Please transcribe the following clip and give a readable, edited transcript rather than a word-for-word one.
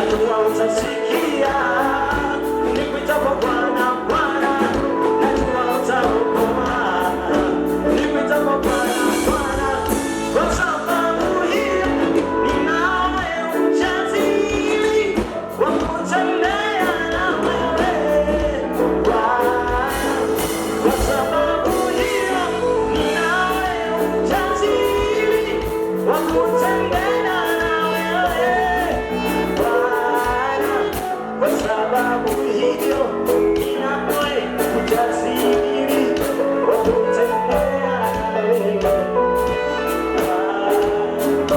najua utasikia nikuitapo Bwana, Bwana, najua utaokoa nikuitapo Bwana, Bwana, kwa sababu hiyo ninawe ujasiri wa kutembea na wewe Bwana, kwa sababu hiyo ninawe ujasiri wa kutembea na wewe Bwana, kwa sababu hiyo ninawe ujasiri